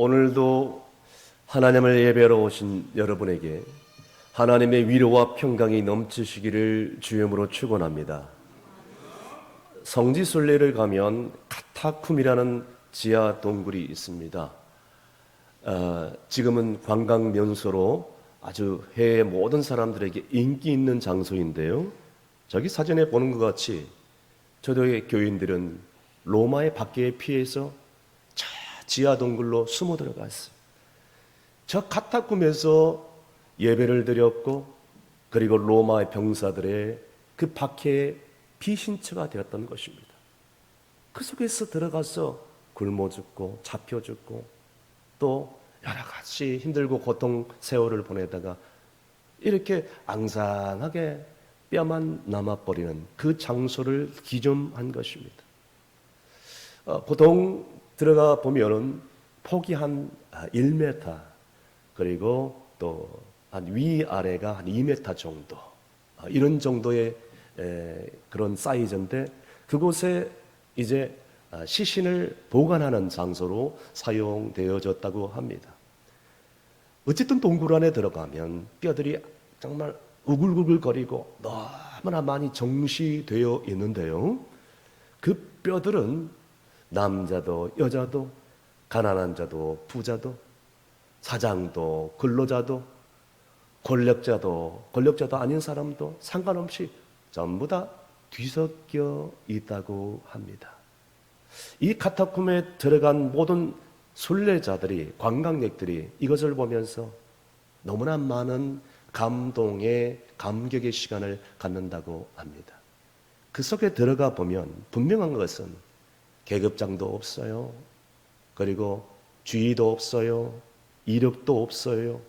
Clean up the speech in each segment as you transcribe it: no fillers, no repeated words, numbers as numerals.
오늘도 하나님을 예배하러 오신 여러분에게 하나님의 위로와 평강이 넘치시기를 주님으로 축원합니다. 성지순례를 가면 카타쿰이라는 지하 동굴이 있습니다. 지금은 관광 명소로 아주 해외 모든 사람들에게 인기 있는 장소인데요. 저기 사진에 보는 것 같이 저도의 교인들은 로마의 박해에 피해서 저 지하 동굴로 숨어 들어갔어요. 저 카타쿰에서 예배를 드렸고, 그리고 로마의 병사들의 그 박해의 피신처가 되었던 것입니다. 그 속에서 들어가서 굶어 죽고 잡혀 죽고 또 여러 가지 힘들고 고통 세월을 보내다가 이렇게 앙상하게 뼈만 남아버리는 그 장소를 기점한 것입니다. 보통 들어가 보면은 폭이 한 1m, 그리고 또 한 위아래가 한 2m 정도, 이런 정도의 그런 사이즈인데, 그곳에 이제 시신을 보관하는 장소로 사용되어졌다고 합니다. 어쨌든 동굴 안에 들어가면 뼈들이 정말 우글우글거리고 너무나 많이 정시되어 있는데요, 그 뼈들은 남자도 여자도 가난한 자도 부자도 사장도 근로자도 권력자도 아닌 사람도 상관없이 전부 다 뒤섞여 있다고 합니다. 이 카타쿰에 들어간 모든 순례자들이, 관광객들이 이것을 보면서 너무나 많은 감격의 시간을 갖는다고 합니다. 그 속에 들어가 보면 분명한 것은 계급장도 없어요. 그리고 주의도 없어요. 이력도 없어요.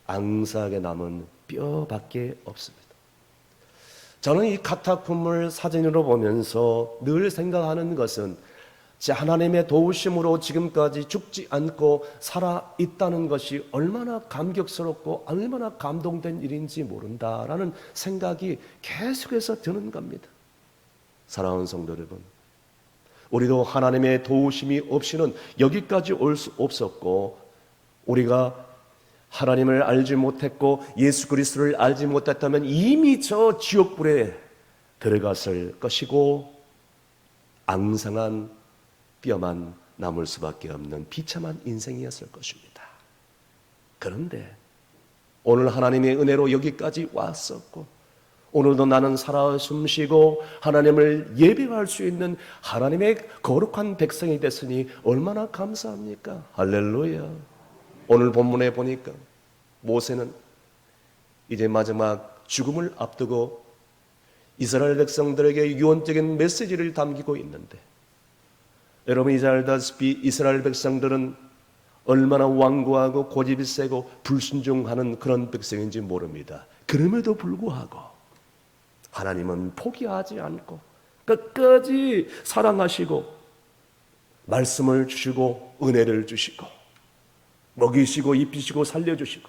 앙상하게 남은 뼈밖에 없습니다. 저는 이 카타쿰을 사진으로 보면서 늘 생각하는 것은, 하나님의 도우심으로 지금까지 죽지 않고 살아있다는 것이 얼마나 감격스럽고 얼마나 감동된 일인지 모른다라는 생각이 계속해서 드는 겁니다. 사랑하는 성도 여러분, 우리도 하나님의 도우심이 없이는 여기까지 올 수 없었고, 우리가 하나님을 알지 못했고 예수 그리스도를 알지 못했다면 이미 저 지옥불에 들어갔을 것이고, 앙상한 뼈만 남을 수밖에 없는 비참한 인생이었을 것입니다. 그런데 오늘 하나님의 은혜로 여기까지 왔었고, 오늘도 나는 살아 숨쉬고 하나님을 예배할 수 있는 하나님의 거룩한 백성이 됐으니 얼마나 감사합니까? 할렐루야. 오늘 본문에 보니까 모세는 이제 마지막 죽음을 앞두고 이스라엘 백성들에게 유언적인 메시지를 담기고 있는데, 여러분이 잘 알다시피 이스라엘 백성들은 얼마나 완고하고 고집이 세고 불순종하는 그런 백성인지 모릅니다. 그럼에도 불구하고 하나님은 포기하지 않고 끝까지 사랑하시고 말씀을 주시고 은혜를 주시고 먹이시고 입히시고 살려주시고,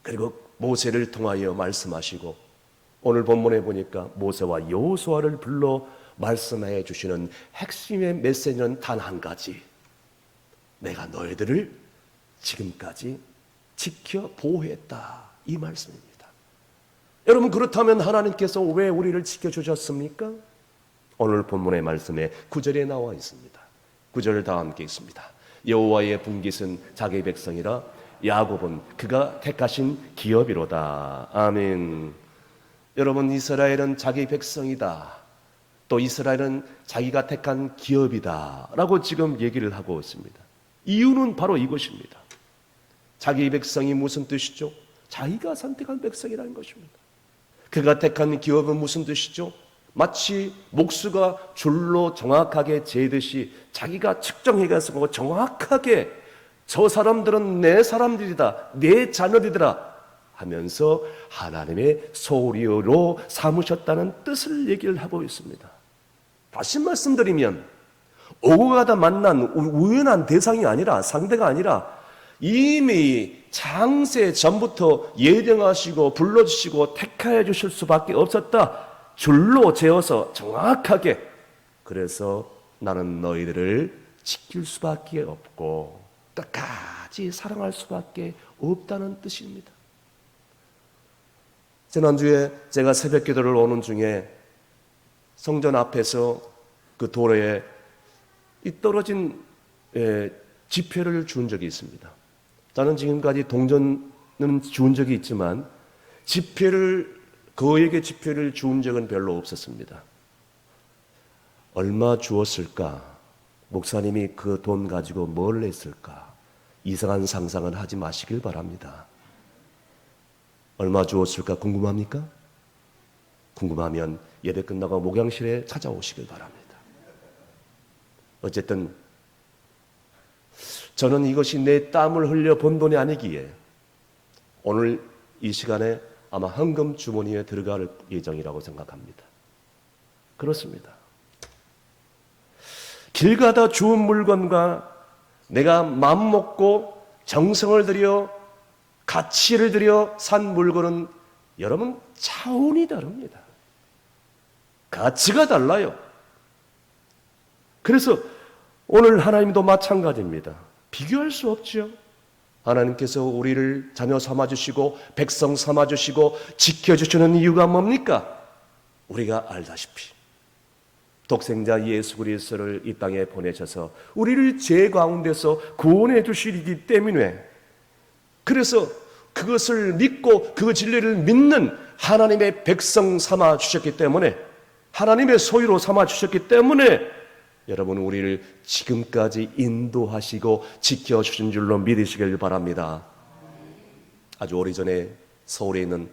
그리고 모세를 통하여 말씀하시고, 오늘 본문에 보니까 모세와 여호수아를 불러 말씀해 주시는 핵심의 메시지는 단 한 가지: 내가 너희들을 지금까지 지켜 보호했다, 이 말씀입니다. 여러분, 그렇다면 하나님께서 왜 우리를 지켜주셨습니까? 오늘 본문의 말씀에 9절에 나와 있습니다. 9절을 다 함께 읽습니다. 여호와의 분깃은 자기 백성이라, 야곱은 그가 택하신 기업이로다. 아멘. 여러분, 이스라엘은 자기 백성이다, 또 이스라엘은 자기가 택한 기업이다 라고 지금 얘기를 하고 있습니다. 이유는 바로 이것입니다. 자기 백성이 무슨 뜻이죠? 자기가 선택한 백성이라는 것입니다. 그가 택한 기업은 무슨 뜻이죠? 마치 목수가 줄로 정확하게 재듯이 자기가 측정해가지고 정확하게 저 사람들은 내 사람들이다, 내 자녀들이다 하면서 하나님의 소리로 삼으셨다는 뜻을 얘기를 하고 있습니다. 다시 말씀드리면, 오고 가다 만난 우연한 대상이 아니라, 상대가 아니라 이미 창세 전부터 예정하시고 불러주시고 택하여 주실 수밖에 없었다, 줄로 재어서 정확하게. 그래서 나는 너희들을 지킬 수밖에 없고 끝까지 사랑할 수밖에 없다는 뜻입니다. 지난주에 제가 새벽 기도를 오는 중에 성전 앞에서 그 도로에 이 떨어진 지폐를 준 적이 있습니다. 저는 지금까지 동전은 준 적이 있지만 그에게 지폐를 준 적은 별로 없었습니다. 얼마 주었을까? 목사님이 그 돈 가지고 뭘 했을까? 이상한 상상은 하지 마시길 바랍니다. 얼마 주었을까 궁금합니까? 궁금하면 예배 끝나고 목양실에 찾아오시길 바랍니다. 어쨌든 저는 이것이 내 땀을 흘려 번 돈이 아니기에 오늘 이 시간에 아마 헌금 주머니에 들어갈 예정이라고 생각합니다. 그렇습니다. 길 가다 주운 물건과 내가 마음 먹고 정성을 들여 가치를 들여 산 물건은 여러분 차원이 다릅니다. 가치가 달라요. 그래서 오늘 하나님도 마찬가지입니다. 비교할 수 없죠. 하나님께서 우리를 자녀 삼아주시고 백성 삼아주시고 지켜주시는 이유가 뭡니까? 우리가 알다시피 독생자 예수 그리스도를 이 땅에 보내셔서 우리를 죄 가운데서 구원해 주시기 때문에, 그래서 그것을 믿고 그 진리를 믿는 하나님의 백성 삼아 주셨기 때문에, 하나님의 소유로 삼아 주셨기 때문에 여러분 우리를 지금까지 인도하시고 지켜주신 줄로 믿으시길 바랍니다. 아주 오래전에 서울에 있는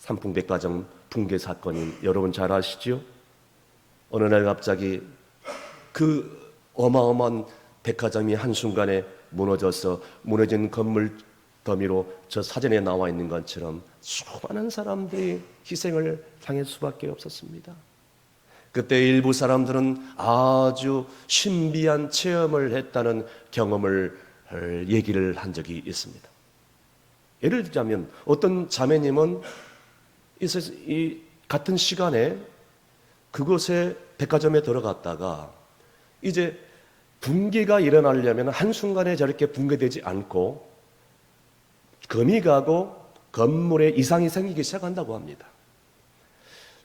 삼풍백화점 붕괴 사건이 여러분 잘 아시죠? 어느 날 갑자기 그 어마어마한 백화점이 한순간에 무너져서 무너진 건물 더미로 저 사진에 나와 있는 것처럼 수많은 사람들이 희생을 당할 수밖에 없었습니다. 그때 일부 사람들은 아주 신비한 체험을 했다는 경험을 얘기를 한 적이 있습니다. 예를 들자면 어떤 자매님은 이 같은 시간에 그곳에 백화점에 들어갔다가 이제 붕괴가 일어나려면 한순간에 저렇게 붕괴되지 않고 금이 가고 건물에 이상이 생기기 시작한다고 합니다.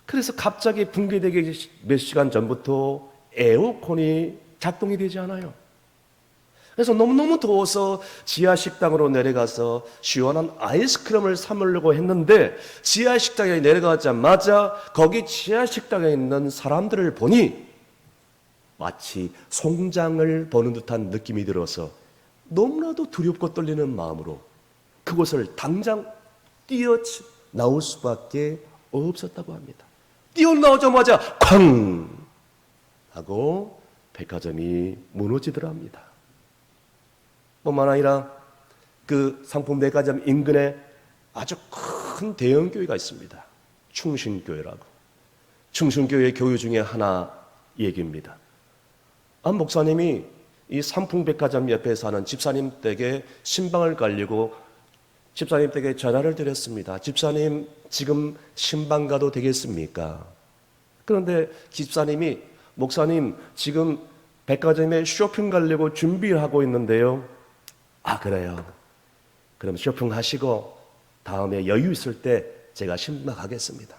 그래서 갑자기 붕괴되기 몇 시간 전부터 에어컨이 작동이 되지 않아요. 그래서 너무너무 더워서 지하식당으로 내려가서 시원한 아이스크림을 사 먹으려고 했는데 지하식당에 내려가자마자 거기 지하식당에 있는 사람들을 보니 마치 송장을 보는 듯한 느낌이 들어서 너무나도 두렵고 떨리는 마음으로 그곳을 당장 뛰어나올 수밖에 없었다고 합니다. 뛰어나오자마자 쾅 하고 백화점이 무너지더랍니다. 뿐만 아니라 그 상품 백화점 인근에 아주 큰 대형 교회가 있습니다. 충신교회라고. 충신교회 교회 중에 하나 얘기입니다. 한 목사님이 이 상품 백화점 옆에 사는 집사님 댁에 신방을 가려고 집사님 댁에 전화를 드렸습니다. 집사님 지금 신방 가도 되겠습니까? 그런데 집사님이 목사님 지금 백화점에 쇼핑 가려고 준비를 하고 있는데요. 아 그래요. 그럼 쇼핑하시고 다음에 여유 있을 때 제가 신방 가겠습니다.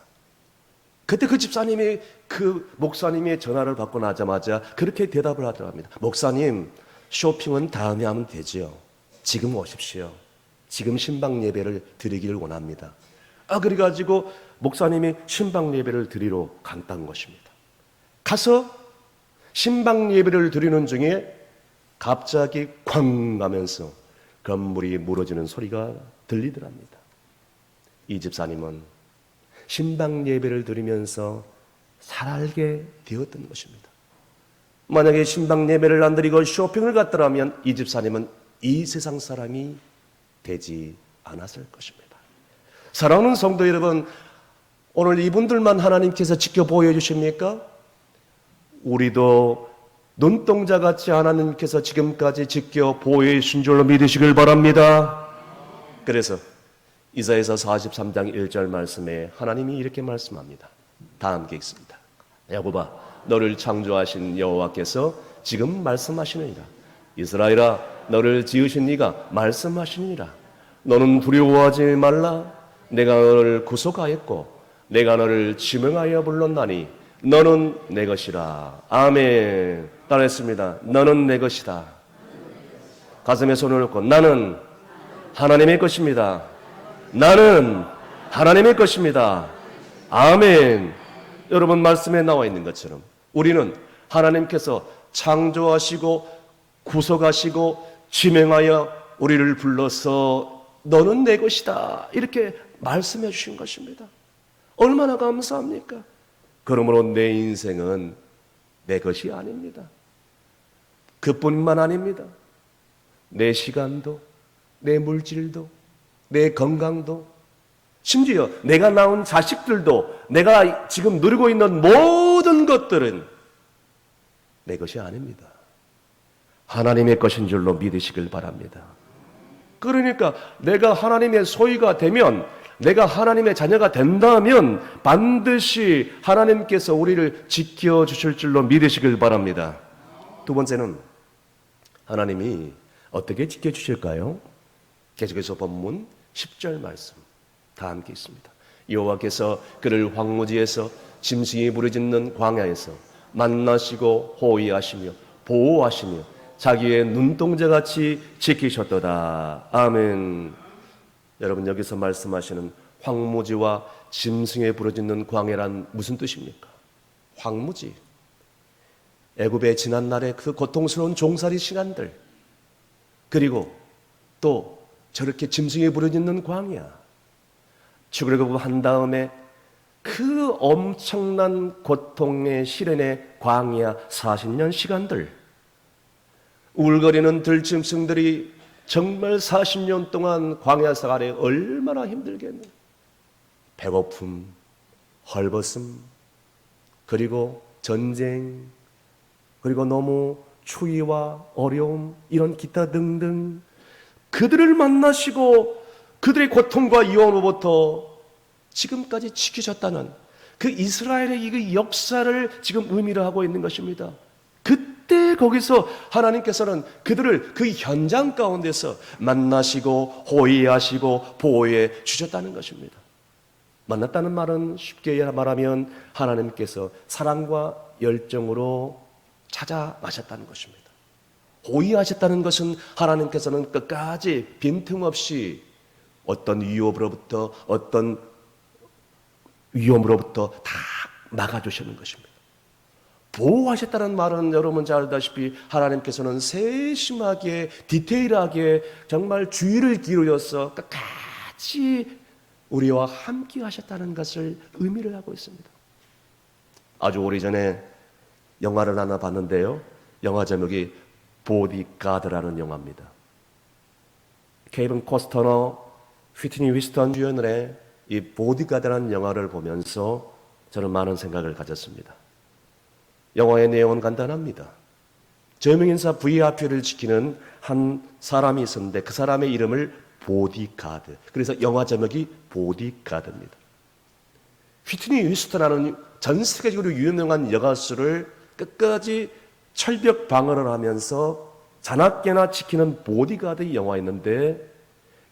그때 그 집사님이 그 목사님의 전화를 받고 나자마자 그렇게 대답을 하더랍니다. 목사님 쇼핑은 다음에 하면 되죠. 지금 오십시오. 지금 신방 예배를 드리기를 원합니다. 그래가지고 목사님이 신방 예배를 드리러 갔다는 것입니다. 가서 신방 예배를 드리는 중에 갑자기 쾅 하면서 건물이 무너지는 소리가 들리더랍니다. 이 집사님은 신방 예배를 드리면서 살게 되었던 것입니다. 만약에 신방 예배를 안 드리고 쇼핑을 갔더라면 이 집사님은 이 세상 사람이 되지 않았을 것입니다. 사랑하는 성도 여러분, 오늘 이분들만 하나님께서 지켜 보여주십니까? 우리도 눈동자같이 하나님께서 지금까지 지켜 보호해 주신 줄로 믿으시길 바랍니다. 그래서 이사야서 43장 1절 말씀에 하나님이 이렇게 말씀합니다. 다 함께 읽습니다. 야곱아 너를 창조하신 여호와께서 지금 말씀하시느니라. 이스라엘아 너를 지으신 이가 말씀하시니라. 너는 두려워하지 말라. 내가 너를 구속하였고 내가 너를 지명하여 불렀나니 너는 내 것이라. 아멘. 따라했습니다. 너는 내 것이다. 가슴에 손을 얹고 나는 하나님의 것입니다. 나는 하나님의 것입니다. 아멘. 여러분, 말씀에 나와 있는 것처럼 우리는 하나님께서 창조하시고 구속하시고 지명하여 우리를 불러서 너는 내 것이다 이렇게 말씀해 주신 것입니다. 얼마나 감사합니까? 그러므로 내 인생은 내 것이 아닙니다. 그뿐만 아닙니다. 내 시간도, 내 물질도, 내 건강도, 심지어 내가 낳은 자식들도, 내가 지금 누리고 있는 모든 것들은 내 것이 아닙니다. 하나님의 것인 줄로 믿으시길 바랍니다. 그러니까 내가 하나님의 소유가 되면, 내가 하나님의 자녀가 된다면 반드시 하나님께서 우리를 지켜주실 줄로 믿으시길 바랍니다. 두 번째는 하나님이 어떻게 지켜주실까요? 계속해서 본문 10절 말씀 다 함께 있습니다. 여호와께서 그를 황무지에서 짐승이 부르짖는 광야에서 만나시고 호위하시며 보호하시며 자기의 눈동자같이 지키셨도다. 아멘. 여러분, 여기서 말씀하시는 황무지와 짐승에 부르짖는 광야란 무슨 뜻입니까? 황무지, 애굽의 지난날의 그 고통스러운 종살이 시간들, 그리고 또 저렇게 짐승에 부르짖는 광야, 출애굽한 다음에 그 엄청난 고통의 시련의 광야 40년 시간들, 울거리는 들짐승들이 정말 40년 동안 광야 생활에 얼마나 힘들겠네. 배고픔, 헐벗음, 그리고 전쟁, 그리고 너무 추위와 어려움, 이런 기타 등등 그들을 만나시고 그들의 고통과 유혹으로부터 지금까지 지키셨다는 그 이스라엘의 이 역사를 지금 의미를 하고 있는 것입니다. 그때 거기서 하나님께서는 그들을 그 현장 가운데서 만나시고 호위하시고 보호해 주셨다는 것입니다. 만났다는 말은 쉽게 말하면 하나님께서 사랑과 열정으로 찾아 나셨다는 것입니다. 호위하셨다는 것은 하나님께서는 끝까지 빈틈없이 어떤 위협으로부터 다 막아주시는 것입니다. 보호하셨다는 말은 여러분 잘 알다시피 하나님께서는 세심하게 디테일하게 정말 주의를 기울여서 끝까지 우리와 함께 하셨다는 것을 의미를 하고 있습니다. 아주 오래전에 영화를 하나 봤는데요, 영화 제목이 보디가드라는 영화입니다. 케이븐 코스터너, 휘트니 휴스턴 주연의 이 보디가드라는 영화를 보면서 저는 많은 생각을 가졌습니다. 영화의 내용은 간단합니다. 저명인사 VIP를 지키는 한 사람이 있었는데 그 사람의 이름을 보디가드, 그래서 영화 제목이 보디가드입니다. 휘트니 휴스턴이라는 전 세계적으로 유명한 여가수를 끝까지 철벽 방어를 하면서 자나깨나 지키는 보디가드 영화였는데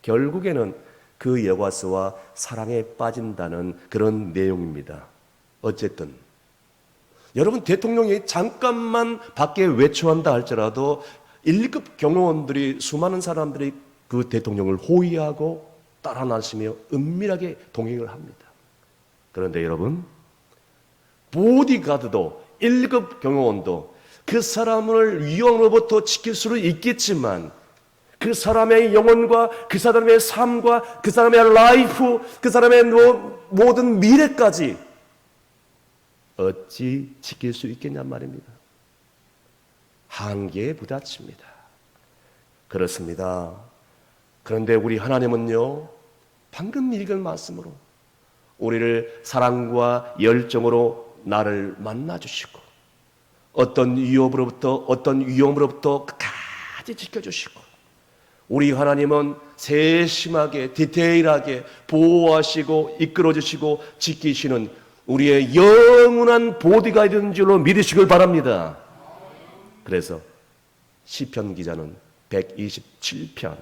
결국에는 그 여가수와 사랑에 빠진다는 그런 내용입니다. 어쨌든 여러분, 대통령이 잠깐만 밖에 외출한다 할지라도 1급 경호원들이, 수많은 사람들이 그 대통령을 호위하고 따라 나서며 은밀하게 동행을 합니다. 그런데 여러분, 보디가드도 1급 경호원도 그 사람을 위험으로부터 지킬 수는 있겠지만 그 사람의 영혼과 그 사람의 삶과 그 사람의 라이프, 그 사람의 모든 미래까지 어찌 지킬 수 있겠냔 말입니다. 한계에 부딪힙니다. 그렇습니다. 그런데 우리 하나님은요, 방금 읽은 말씀으로 우리를 사랑과 열정으로 나를 만나주시고 어떤 위험으로부터 끝까지 지켜주시고, 우리 하나님은 세심하게 디테일하게 보호하시고 이끌어주시고 지키시는 우리의 영원한 보디가드인 줄로 믿으시길 바랍니다. 그래서 시편 기자는 127편,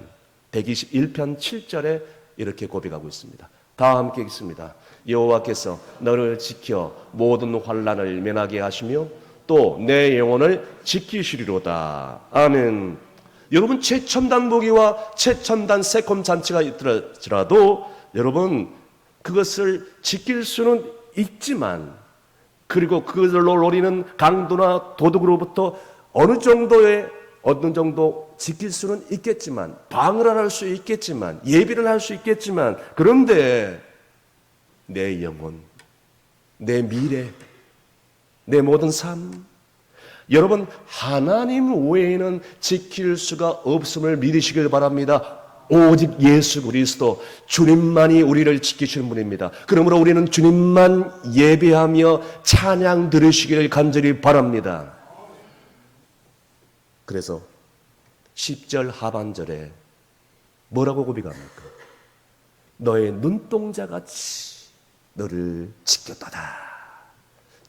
121편 7절에 이렇게 고백하고 있습니다. 다 함께 읽습니다. 여호와께서 너를 지켜 모든 환난을 면하게 하시며 또 내 영혼을 지키시리로다. 아멘. 여러분, 최첨단 무기와 최첨단 새콤 잔치가 있더라도 여러분 그것을 지킬 수는 있지만, 그리고 그것을 노리는 강도나 도둑으로부터 어느 정도 지킬 수는 있겠지만, 방어를 할 수 있겠지만, 예비를 할 수 있겠지만, 그런데 내 영혼, 내 미래, 내 모든 삶, 여러분 하나님 외에는 지킬 수가 없음을 믿으시길 바랍니다. 오직 예수 그리스도 주님만이 우리를 지키시는 분입니다. 그러므로 우리는 주님만 예배하며 찬양 들으시기를 간절히 바랍니다. 그래서 10절 하반절에 뭐라고 고백합니까? 너의 눈동자같이 너를 지켰도다.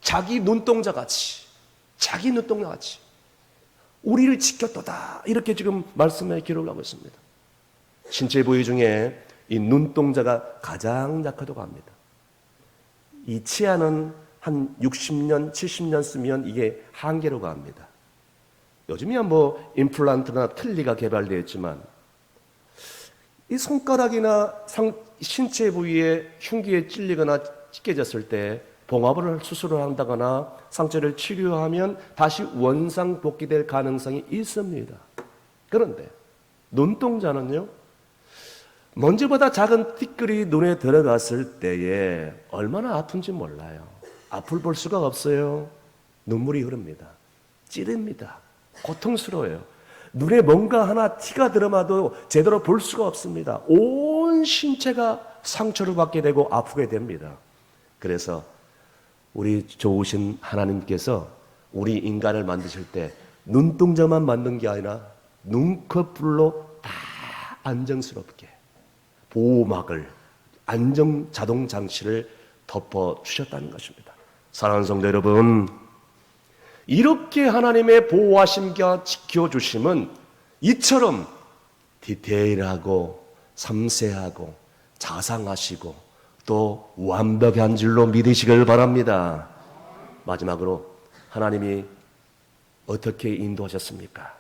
자기 눈동자같이 우리를 지켰도다. 이렇게 지금 말씀에 기록을 하고 있습니다. 신체 부위 중에 이 눈동자가 가장 약하다고 합니다. 이 치아는 한 60년, 70년 쓰면 이게 한계라고 합니다. 요즘이야 뭐 임플란트나 틀니가 개발되어 있지만, 이 손가락이나 신체 부위에 흉기에 찔리거나 찢겨졌을 때 봉합을 수술을 한다거나 상처를 치료하면 다시 원상복귀될 가능성이 있습니다. 그런데 눈동자는요, 먼지보다 작은 티끌이 눈에 들어갔을 때에 얼마나 아픈지 몰라요. 앞을 볼 수가 없어요. 눈물이 흐릅니다. 찌릅니다. 고통스러워요. 눈에 뭔가 하나 티가 들어마도 제대로 볼 수가 없습니다. 온 신체가 상처를 받게 되고 아프게 됩니다. 그래서 우리 좋으신 하나님께서 우리 인간을 만드실 때 눈동자만 만든 게 아니라 눈꺼풀로 다 안정스럽게 보호막을, 안정 자동 장치를 덮어 주셨다는 것입니다. 사랑하는 성도 여러분, 이렇게 하나님의 보호하심과 지켜주심은 이처럼 디테일하고 섬세하고 자상하시고 또 완벽한 줄로 믿으시길 바랍니다. 마지막으로 하나님이 어떻게 인도하셨습니까?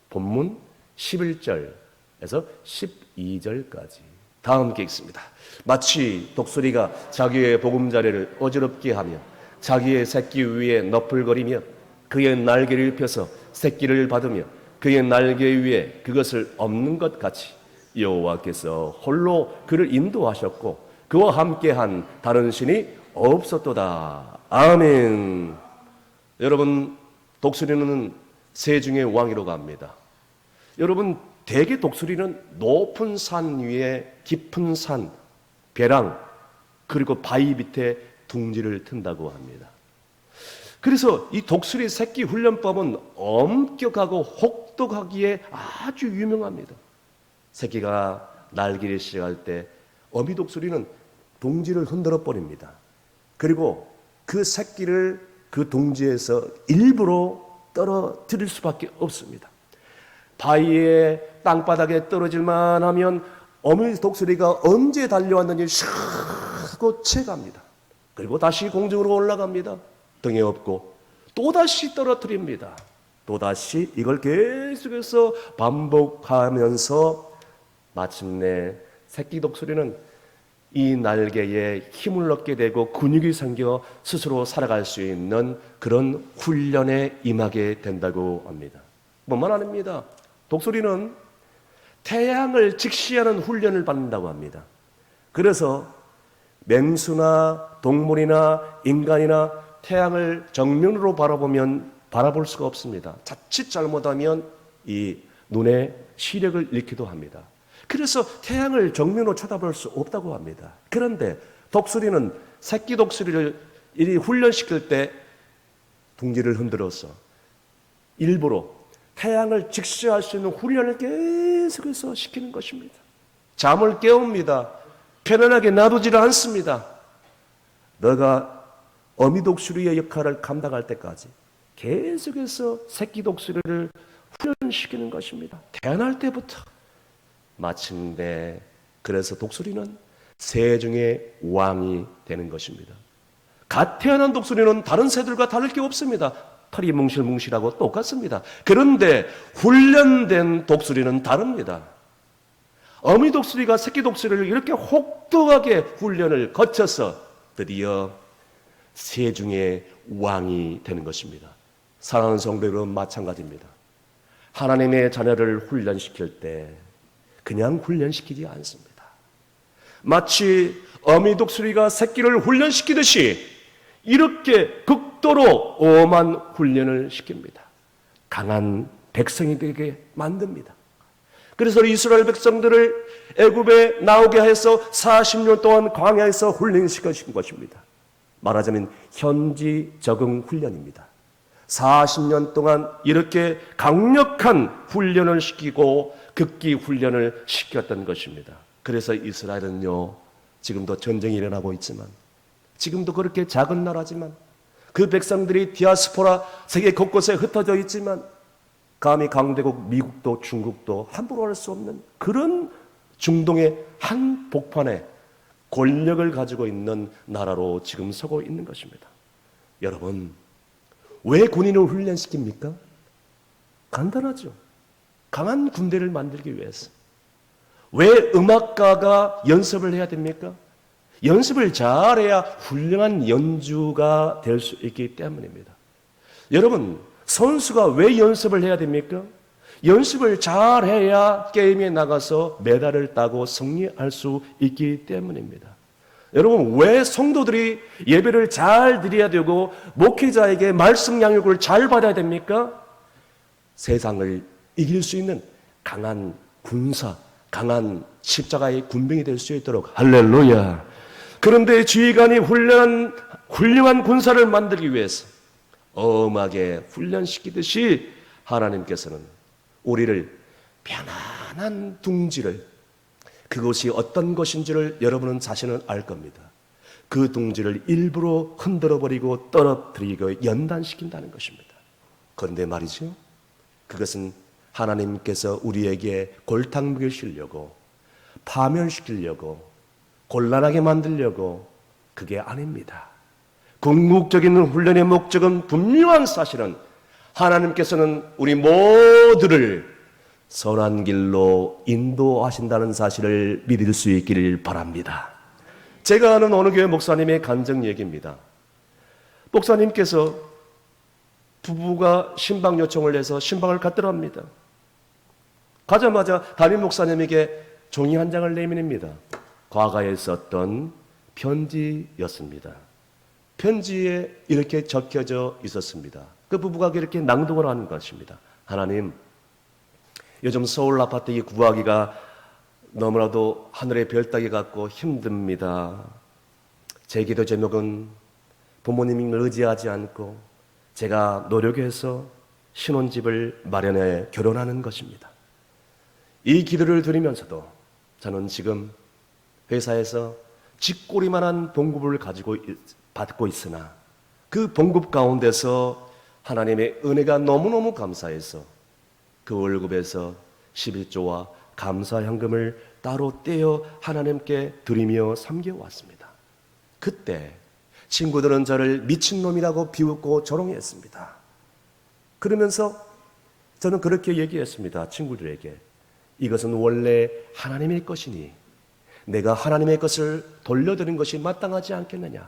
본문 11절에서 12절까지 다 함께 읽습니다. 마치 독수리가 자기의 보금자리를 어지럽게 하며 자기의 새끼 위에 너풀거리며 그의 날개를 펴서 새끼를 받으며 그의 날개 위에 그것을 엎는 것 같이 여호와께서 홀로 그를 인도하셨고 그와 함께한 다른 신이 없었도다. 아멘. 여러분, 독수리는 새 중의 왕이라고 합니다. 여러분, 대개 독수리는 높은 산 위에 깊은 산, 배랑, 그리고 바위 밑에 둥지를 튼다고 합니다. 그래서 이 독수리 새끼 훈련법은 엄격하고 혹독하기에 아주 유명합니다. 새끼가 날기를 시작할 때 어미 독수리는 둥지를 흔들어 버립니다. 그리고 그 새끼를 그 둥지에서 일부러 떨어뜨릴 수밖에 없습니다. 바위에 땅바닥에 떨어질만 하면 어미 독수리가 언제 달려왔는지 샥 하고 채갑니다. 그리고 다시 공중으로 올라갑니다. 등에 업고 또다시 떨어뜨립니다. 또다시 이걸 계속해서 반복하면서 마침내 새끼 독수리는 이 날개에 힘을 얻게 되고 근육이 생겨 스스로 살아갈 수 있는 그런 훈련에 임하게 된다고 합니다. 뿐만 아닙니다. 독수리는 태양을 직시하는 훈련을 받는다고 합니다. 그래서 맹수나 동물이나 인간이나 태양을 정면으로 바라볼 수가 없습니다. 자칫 잘못하면 이 눈에 시력을 잃기도 합니다. 그래서 태양을 정면으로 쳐다볼 수 없다고 합니다. 그런데 독수리는 새끼 독수리를 이리 훈련시킬 때 둥지를 흔들어서 일부러 태양을 직시할 수 있는 훈련을 계속해서 시키는 것입니다. 잠을 깨웁니다. 편안하게 놔두지를 않습니다. 너가 어미 독수리의 역할을 감당할 때까지 계속해서 새끼 독수리를 훈련시키는 것입니다. 태어날 때부터. 마침내 그래서 독수리는 새 중에 왕이 되는 것입니다. 갓 태어난 독수리는 다른 새들과 다를 게 없습니다. 털이 뭉실뭉실하고 똑같습니다. 그런데 훈련된 독수리는 다릅니다. 어미 독수리가 새끼 독수리를 이렇게 혹독하게 훈련을 거쳐서 드디어 새 중에 왕이 되는 것입니다. 사랑하는 성도 여러분, 마찬가지입니다. 하나님의 자녀를 훈련시킬 때 그냥 훈련시키지 않습니다. 마치 어미 독수리가 새끼를 훈련시키듯이 이렇게 극도로 엄한 훈련을 시킵니다. 강한 백성이 되게 만듭니다. 그래서 이스라엘 백성들을 애굽에 나오게 해서 40년 동안 광야에서 훈련시킨 것입니다. 말하자면 현지 적응 훈련입니다. 40년 동안 이렇게 강력한 훈련을 시키고 극기 훈련을 시켰던 것입니다. 그래서 이스라엘은요, 지금도 전쟁이 일어나고 있지만, 지금도 그렇게 작은 나라지만, 그 백성들이 디아스포라 세계 곳곳에 흩어져 있지만, 감히 강대국 미국도 중국도 함부로 할 수 없는 그런 중동의 한 복판에 권력을 가지고 있는 나라로 지금 서고 있는 것입니다. 여러분, 왜 군인을 훈련시킵니까? 간단하죠. 강한 군대를 만들기 위해서. 왜 음악가가 연습을 해야 됩니까? 연습을 잘해야 훌륭한 연주가 될 수 있기 때문입니다. 여러분, 선수가 왜 연습을 해야 됩니까? 연습을 잘해야 게임에 나가서 메달을 따고 승리할 수 있기 때문입니다. 여러분, 왜 성도들이 예배를 잘 드려야 되고 목회자에게 말씀 양육을 잘 받아야 됩니까? 세상을 이길 수 있는 강한 군사, 강한 십자가의 군병이 될 수 있도록. 할렐루야. 그런데 지휘관이 훌륭한 군사를 만들기 위해서 엄하게 훈련시키듯이 하나님께서는 우리를 편안한 둥지를, 그것이 어떤 것인지를 여러분은 자신은 알 겁니다. 그 둥지를 일부러 흔들어버리고 떨어뜨리고 연단시킨다는 것입니다. 그런데 말이죠, 그것은 하나님께서 우리에게 골탕 먹이시려고, 파멸시키려고, 곤란하게 만들려고, 그게 아닙니다. 궁극적인 훈련의 목적은 분명한 사실은 하나님께서는 우리 모두를 선한 길로 인도하신다는 사실을 믿을 수 있기를 바랍니다. 제가 아는 어느 교회 목사님의 간증 얘기입니다. 목사님께서 부부가 신방 요청을 해서 신방을 갔더랍니다. 가자마자 담임 목사님에게 종이 한 장을 내밀입니다. 과거에 썼던 편지였습니다. 편지에 이렇게 적혀져 있었습니다. 그 부부가 이렇게 낭독을 하는 것입니다. 하나님, 요즘 서울 아파트 구하기가 너무나도 하늘의 별 따기 같고 힘듭니다. 제 기도 제목은 부모님을 의지하지 않고 제가 노력해서 신혼집을 마련해 결혼하는 것입니다. 이 기도를 드리면서도 저는 지금 회사에서 쥐꼬리만한 봉급을 받고 있으나 그 봉급 가운데서 하나님의 은혜가 너무너무 감사해서 그 월급에서 11조와 감사 현금을 따로 떼어 하나님께 드리며 섬겨왔습니다. 그때 친구들은 저를 미친놈이라고 비웃고 조롱했습니다. 그러면서 저는 그렇게 얘기했습니다. 친구들에게, 이것은 원래 하나님의 것이니 내가 하나님의 것을 돌려드린 것이 마땅하지 않겠느냐.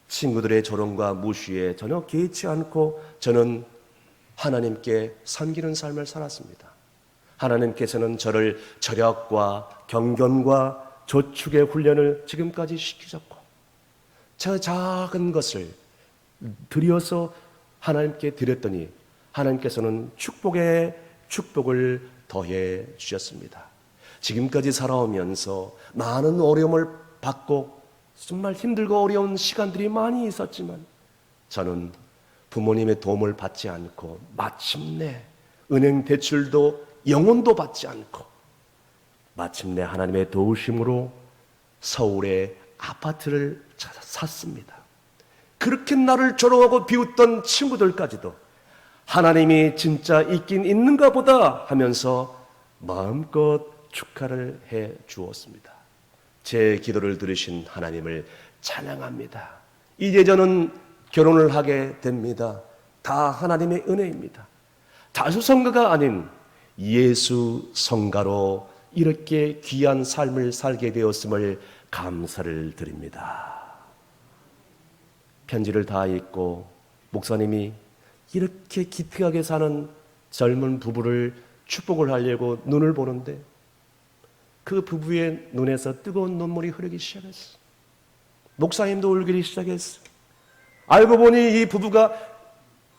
친구들의 조롱과 무시에 전혀 개의치 않고 저는 하나님께 섬기는 삶을 살았습니다. 하나님께서는 저를 절약과 경건과 저축의 훈련을 지금까지 시키셨고, 저 작은 것을 드려서 하나님께 드렸더니 하나님께서는 축복에 축복을 더해 주셨습니다. 지금까지 살아오면서 많은 어려움을 받고 정말 힘들고 어려운 시간들이 많이 있었지만 저는 부모님의 도움을 받지 않고 마침내 은행 대출도 영원도 받지 않고 마침내 하나님의 도우심으로 서울의 아파트를 샀습니다. 그렇게 나를 조롱하고 비웃던 친구들까지도 하나님이 진짜 있긴 있는가 보다 하면서 마음껏 축하를 해 주었습니다. 제 기도를 들으신 하나님을 찬양합니다. 이제 저는 결혼을 하게 됩니다. 다 하나님의 은혜입니다. 다수성가가 아닌 예수 성가로 이렇게 귀한 삶을 살게 되었음을 감사를 드립니다. 편지를 다 읽고 목사님이 이렇게 기특하게 사는 젊은 부부를 축복을 하려고 눈을 보는데 그 부부의 눈에서 뜨거운 눈물이 흐르기 시작했어. 목사님도 울기 시작했어. 알고 보니 이 부부가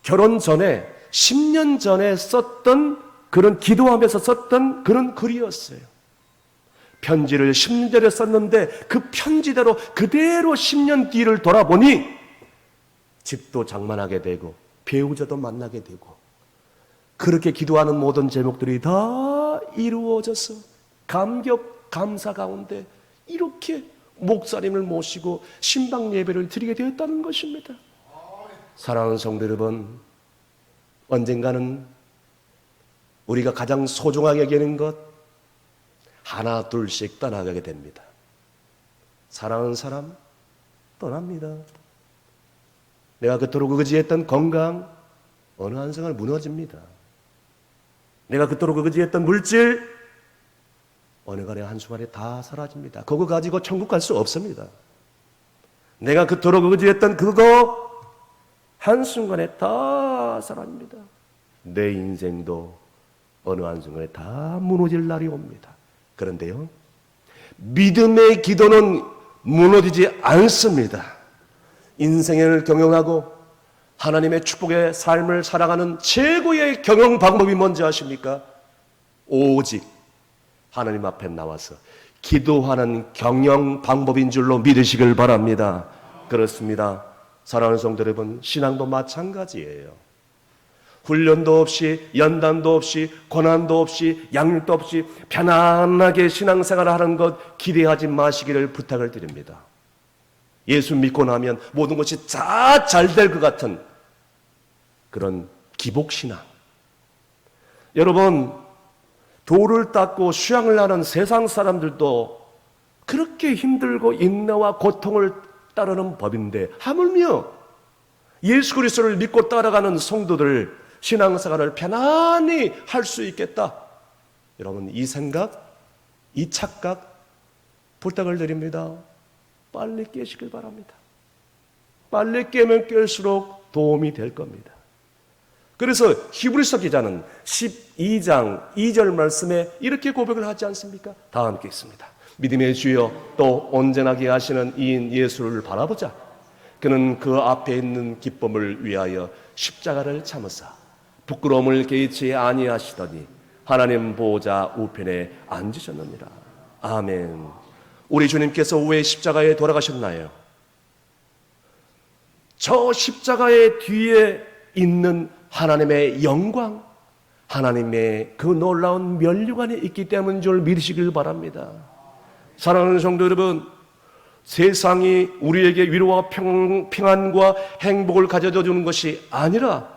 결혼 전에 10년 전에 썼던 그런 기도하면서 썼던 그런 글이었어요. 편지를 10년 전에 썼는데 그 편지대로 그대로 10년 뒤를 돌아보니 집도 장만하게 되고 배우자도 만나게 되고 그렇게 기도하는 모든 제목들이 다 이루어져서 감격, 감사 가운데 이렇게 목사님을 모시고 신방 예배를 드리게 되었다는 것입니다. 사랑하는 성도 여러분, 언젠가는 우리가 가장 소중하게 여기는 것 하나 둘씩 떠나가게 됩니다. 사랑하는 사람 떠납니다. 내가 그토록 의지했던 건강 어느 한순간 무너집니다. 내가 그토록 의지했던 물질 어느 간에 한순간에 다 사라집니다. 그거 가지고 천국 갈 수 없습니다. 내가 그토록 의지했던 그거 한순간에 다 사라집니다. 내 인생도 어느 한순간에 다 무너질 날이 옵니다. 그런데요, 믿음의 기도는 무너지지 않습니다. 인생을 경영하고 하나님의 축복의 삶을 살아가는 최고의 경영 방법이 뭔지 아십니까? 오직 하나님 앞에 나와서 기도하는 경영 방법인 줄로 믿으시길 바랍니다. 그렇습니다. 사랑하는 성도 여러분, 신앙도 마찬가지예요. 훈련도 없이, 연단도 없이, 고난도 없이, 양육도 없이 편안하게 신앙생활을 하는 것 기대하지 마시기를 부탁을 드립니다. 예수 믿고 나면 모든 것이 다 잘 될 것 같은 그런 기복신앙. 여러분, 돌을 닦고 수양을 하는 세상 사람들도 그렇게 힘들고 인내와 고통을 따르는 법인데 하물며 예수 그리스도를 믿고 따라가는 성도들 신앙생활을 편안히 할 수 있겠다. 여러분, 이 생각, 이 착각 부탁을 드립니다. 빨리 깨시길 바랍니다. 빨리 깨면 깰수록 도움이 될 겁니다. 그래서 히브리서 기자는 12장 2절 말씀에 이렇게 고백을 하지 않습니까? 다 함께 있습니다. 믿음의 주여 또 온전하게 하시는 이인 예수를 바라보자. 그는 그 앞에 있는 기쁨을 위하여 십자가를 참으사 부끄러움을 개의치 아니하시더니 하나님 보호자 우편에 앉으셨느니라. 아멘. 우리 주님께서 왜 십자가에 돌아가셨나요? 저 십자가의 뒤에 있는 하나님의 영광, 하나님의 그 놀라운 면류관이 있기 때문인 줄 믿으시길 바랍니다. 사랑하는 성도 여러분, 세상이 우리에게 위로와 평안과 행복을 가져다 주는 것이 아니라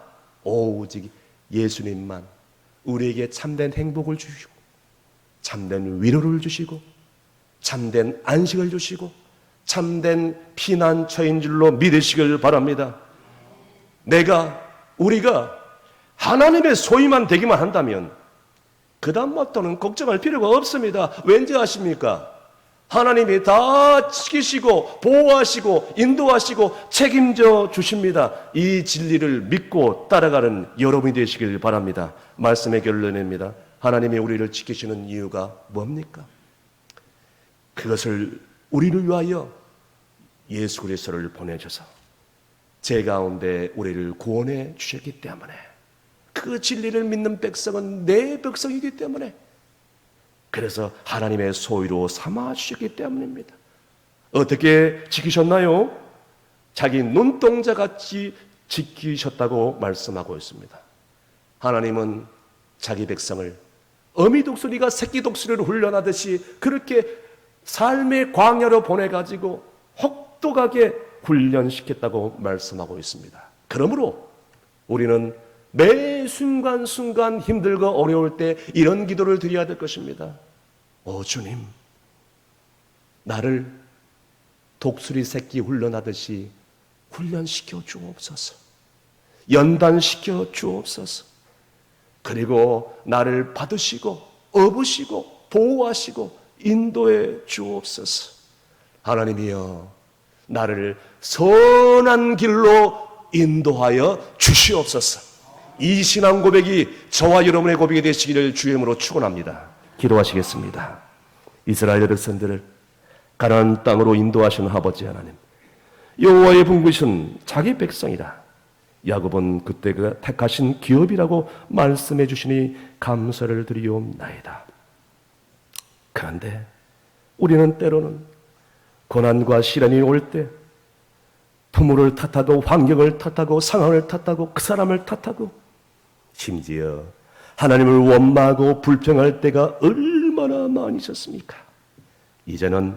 오직 예수님만 우리에게 참된 행복을 주시고 참된 위로를 주시고 참된 안식을 주시고 참된 피난처인 줄로 믿으시길 바랍니다. 우리가 하나님의 소유만 되기만 한다면 그 다음부터는 걱정할 필요가 없습니다. 왠지 아십니까? 하나님이 다 지키시고 보호하시고 인도하시고 책임져 주십니다. 이 진리를 믿고 따라가는 여러분이 되시길 바랍니다. 말씀의 결론입니다. 하나님이 우리를 지키시는 이유가 뭡니까? 그것을 우리를 위하여 예수 그리스도를 보내셔서 제 가운데 우리를 구원해 주셨기 때문에, 그 진리를 믿는 백성은 내 백성이기 때문에, 그래서 하나님의 소유로 삼아 주셨기 때문입니다. 어떻게 지키셨나요? 자기 눈동자같이 지키셨다고 말씀하고 있습니다. 하나님은 자기 백성을 어미 독수리가 새끼 독수리를 훈련하듯이 그렇게 삶의 광야로 보내가지고 혹독하게 훈련시켰다고 말씀하고 있습니다. 그러므로 우리는 매 순간순간 힘들고 어려울 때 이런 기도를 드려야 될 것입니다. 오 주님, 나를 독수리 새끼 훈련하듯이 훈련시켜 주옵소서. 연단시켜 주옵소서. 그리고 나를 받으시고 업으시고 보호하시고 인도해 주옵소서. 하나님이여, 나를 선한 길로 인도하여 주시옵소서. 이 신앙 고백이 저와 여러분의 고백이 되시기를 주의 이름으로 축원합니다. 기도하시겠습니다. 이스라엘 백성들을 가나안 땅으로 인도하신 아버지 하나님, 여호와의 분부신 자기 백성이다. 야곱은 그때 그가 택하신 기업이라고 말씀해 주시니 감사를 드리옵나이다. 그런데 우리는 때로는 고난과 시련이 올 때 부모를 탓하고 환경을 탓하고 상황을 탓하고 그 사람을 탓하고 심지어 하나님을 원망하고 불평할 때가 얼마나 많이 있었습니까? 이제는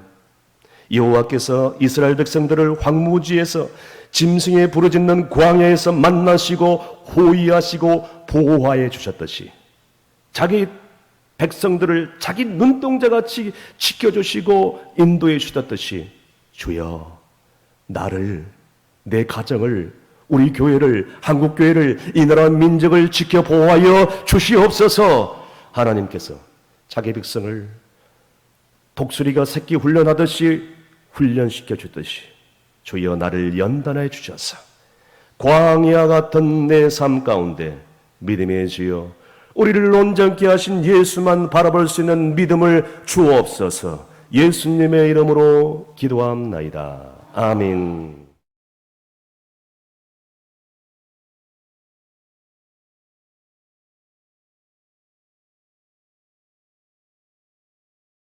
여호와께서 이스라엘 백성들을 황무지에서 짐승에 부르짖는 광야에서 만나시고 호위하시고 보호하여 주셨듯이 자기 백성들을 자기 눈동자같이 지켜주시고 인도해 주셨듯이 주여, 나를, 내 가정을, 우리 교회를, 한국교회를, 이 나라 민족을 지켜 보호하여 주시옵소서. 하나님께서 자기 백성을 독수리가 새끼 훈련하듯이 훈련시켜 주듯이 주여, 나를 연단해 주셔서 광야 같은 내 삶 가운데 믿음의 주여, 우리를 온전케 하신 예수만 바라볼 수 있는 믿음을 주옵소서. 예수님의 이름으로 기도합나이다. 아멘.